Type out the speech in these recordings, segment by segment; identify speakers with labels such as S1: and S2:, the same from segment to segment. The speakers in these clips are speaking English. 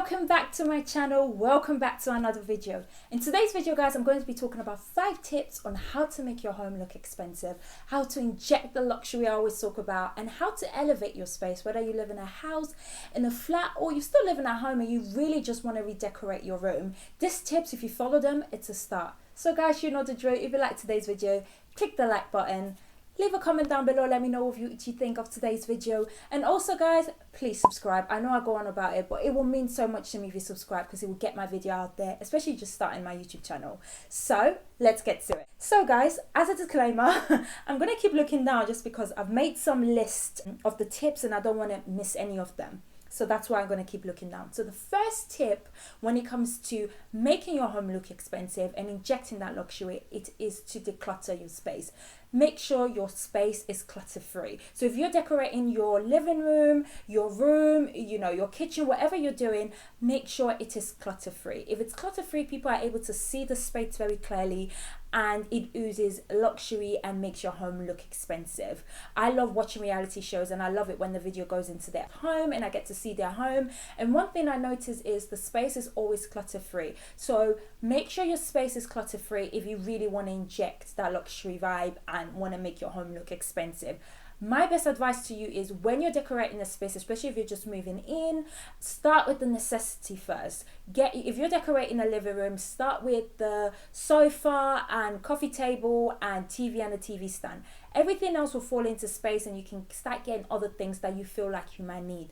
S1: Welcome back to my channel. Welcome back to another video. In today's video, guys, I'm going to be talking about 5 tips on how to make your home look expensive, how to inject the luxury I always talk about, and how to elevate your space, whether you live in a house, in a flat, or you still live in a home and you really just want to redecorate your room. These tips, if you follow them, it's a start. So guys, you know the drill. If you like today's video, click the like button. Leave a comment down below, let me know what you think of today's video. And also guys, please subscribe. I know I go on about it, but it will mean so much to me if you subscribe, because it will get my video out there, especially just starting my YouTube channel. So let's get to it. So guys, as a disclaimer, I'm going to keep looking down just because I've made some list of the tips and I don't want to miss any of them. So that's why I'm going to keep looking down. So the first tip when it comes to making your home look expensive and injecting that luxury, it is to declutter your space. Make sure your space is clutter free. So if you're decorating your living room, your kitchen, whatever you're doing, make sure it is clutter free. If it's clutter free, people are able to see the space very clearly and it oozes luxury and makes your home look expensive. I love watching reality shows and I love it when the video goes into their home and I get to see their home. And one thing I notice is the space is always clutter free. So make sure your space is clutter free if you really want to inject that luxury vibe and want to make your home look expensive. My best advice to you is when you're decorating a space, especially if you're just moving in, start with the necessity first. If you're decorating a living room, start with the sofa and coffee table and TV and a TV stand. Everything else will fall into space and you can start getting other things that you feel like you might need.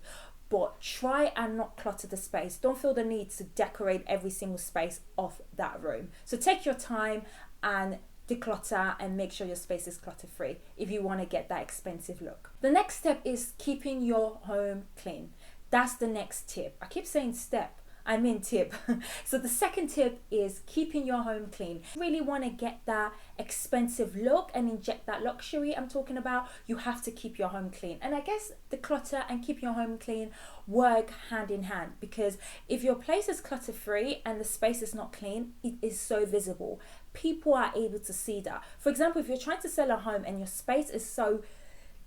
S1: But try and not clutter the space. Don't feel the need to decorate every single space of that room. So take your time and declutter and make sure your space is clutter free if you want to get that expensive look. The next step is keeping your home clean. That's the next tip. I keep saying step, I mean tip. So the second tip is keeping your home clean. If you really want to get that expensive look and inject that luxury I'm talking about, you have to keep your home clean. And I guess declutter and keeping your home clean work hand in hand, because if your place is clutter free and the space is not clean, it is so visible. People are able to see that. For example, if you're trying to sell a home and your space is so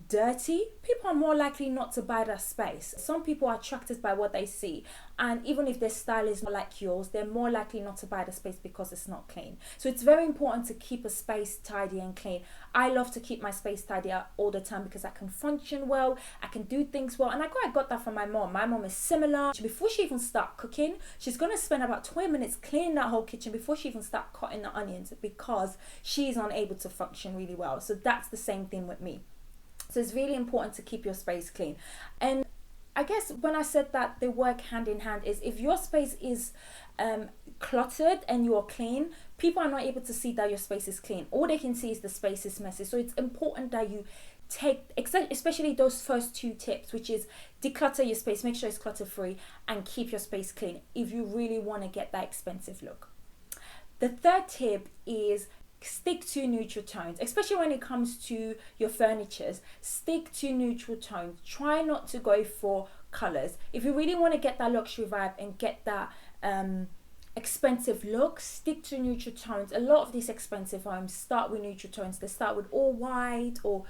S1: dirty, people are more likely not to buy that space. Some people are attracted by what they see, and even if their style is not like yours, they're more likely not to buy the space because it's not clean. So it's very important to keep a space tidy and clean. I love to keep my space tidy all the time because I can function well, I can do things well, and I got that from my mom. My mom is similar. Before she even starts cooking, she's going to spend about 20 minutes cleaning that whole kitchen before she even starts cutting the onions, because she's unable to function really well. So that's the same thing with me. So it's really important to keep your space clean. And I guess when I said that they work hand in hand is if your space is cluttered and you're clean, people are not able to see that your space is clean. All they can see is the space is messy. So it's important that you take, especially those first 2 tips, which is declutter your space, make sure it's clutter free, and keep your space clean if you really want to get that expensive look. The third tip is stick to neutral tones, especially when it comes to your furnitures. Stick to neutral tones. Try not to go for colors. If you really want to get that luxury vibe and get that expensive look, stick to neutral tones. A lot of these expensive homes start with neutral tones. They start with all white or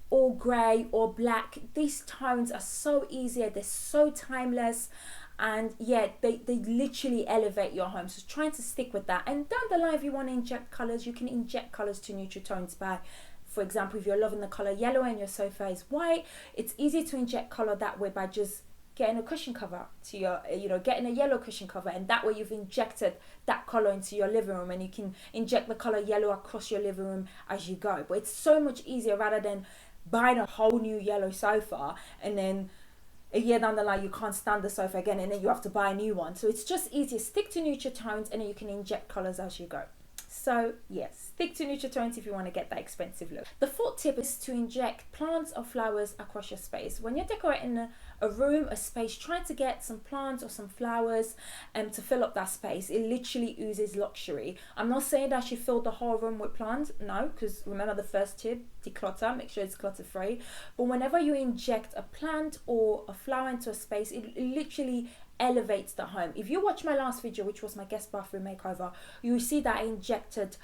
S1: all grey or black. These tones are so easy, they're so timeless, and yeah, they literally elevate your home. So trying to stick with that. And down the line, if you want to inject colors, you can inject colors to neutral tones by, for example, if you're loving the color yellow and your sofa is white, it's easy to inject color that way by just getting a cushion cover to your, getting a yellow cushion cover, and that way you've injected that color into your living room, and you can inject the color yellow across your living room as you go. But it's so much easier rather than buying a whole new yellow sofa and then a year down the line you can't stand the sofa again and then you have to buy a new one. So it's just easier. Stick to neutral tones and then you can inject colors as you go. So yes, stick to neutral tones if you want to get that expensive look. The fourth tip is to inject plants or flowers across your space. When you're decorating a room, a space, trying to get some plants or some flowers to fill up that space, it literally oozes luxury. I'm not saying that you fill the whole room with plants, no, because remember the first tip, declutter, make sure it's clutter free. But whenever you inject a plant or a flower into a space, it literally elevates the home. If you watch my last video, which was my guest bathroom makeover, you will see that I injected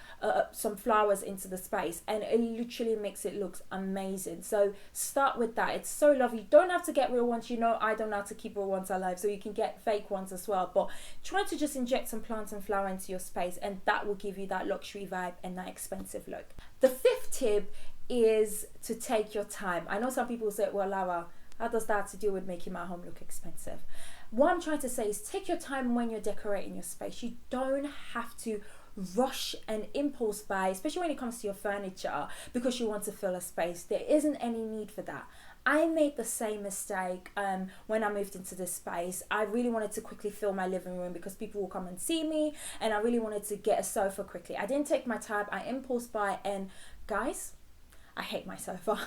S1: some flowers into the space, and it literally makes it look amazing. So start with that. It's so lovely. You don't have to get real ones. You know, I don't know how to keep real ones alive, so you can get fake ones as well, but try to just inject some plants and flower into your space, and that will give you that luxury vibe and that expensive look. The fifth tip is to take your time. I know some people say, well, Lara, how does that have to do with making my home look expensive? What I'm trying to say is take your time when you're decorating your space. You don't have to rush and impulse buy, especially when it comes to your furniture, because you want to fill a space. There isn't any need for that. I made the same mistake when I moved into this space. I really wanted to quickly fill my living room because people will come and see me, and I really wanted to get a sofa quickly. I didn't take my time. I impulse buy, and guys, I hate my sofa.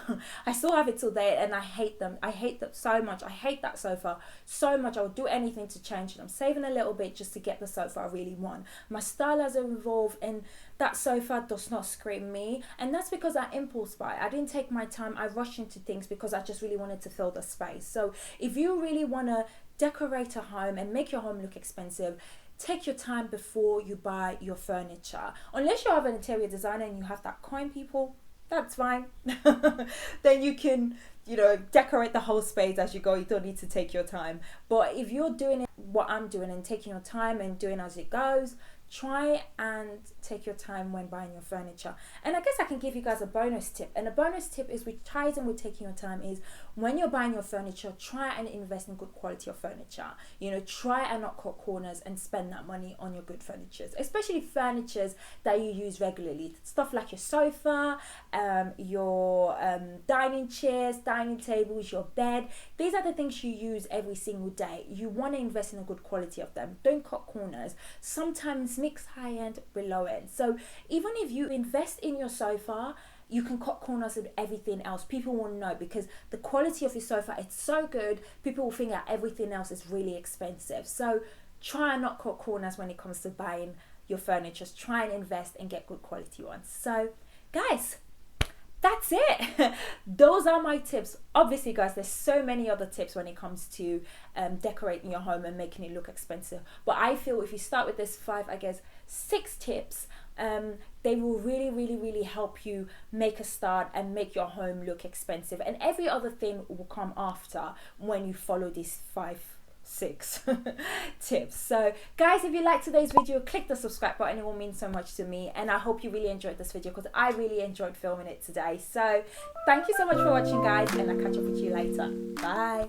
S1: I still have it till date, and I hate them. I hate them so much. I hate that sofa so much. I would do anything to change it. I'm saving a little bit just to get the sofa I really want. My style has evolved, and that sofa does not scream me. And that's because I impulse buy. I didn't take my time. I rushed into things because I just really wanted to fill the space. So if you really want to decorate a home and make your home look expensive, take your time before you buy your furniture. Unless you have an interior designer and you have that coin, people, that's fine. Then you can, you know, decorate the whole space as you go. You don't need to take your time. But if you're doing it what I'm doing and taking your time and doing as it goes, try and take your time when buying your furniture. And I guess I can give you guys a bonus tip. And a bonus tip is, which ties in with taking your time, is when you're buying your furniture, try and invest in good quality of furniture. You know, try and not cut corners and spend that money on your good furnitures, especially furnitures that you use regularly. Stuff like your sofa, your dining chairs, dining tables, your bed. These are the things you use every single day. You want to invest in a good quality of them. Don't cut corners. Sometimes mix high-end with low-end. So even if you invest in your sofa, you can cut corners with everything else. People will know, because the quality of your sofa, it's so good, people will think that everything else is really expensive. So try and not cut corners when it comes to buying your furniture. Try and invest and get good quality ones. So guys, that's it. Those are my tips. Obviously, guys, there's so many other tips when it comes to decorating your home and making it look expensive. But I feel if you start with this 6 tips, they will really help you make a start and make your home look expensive. And every other thing will come after when you follow these 6 tips. So guys, if you liked today's video, click the subscribe button. It will mean so much to me, and I hope you really enjoyed this video, because I really enjoyed filming it today. So thank you so much for watching, guys, and I'll catch up with you later. Bye.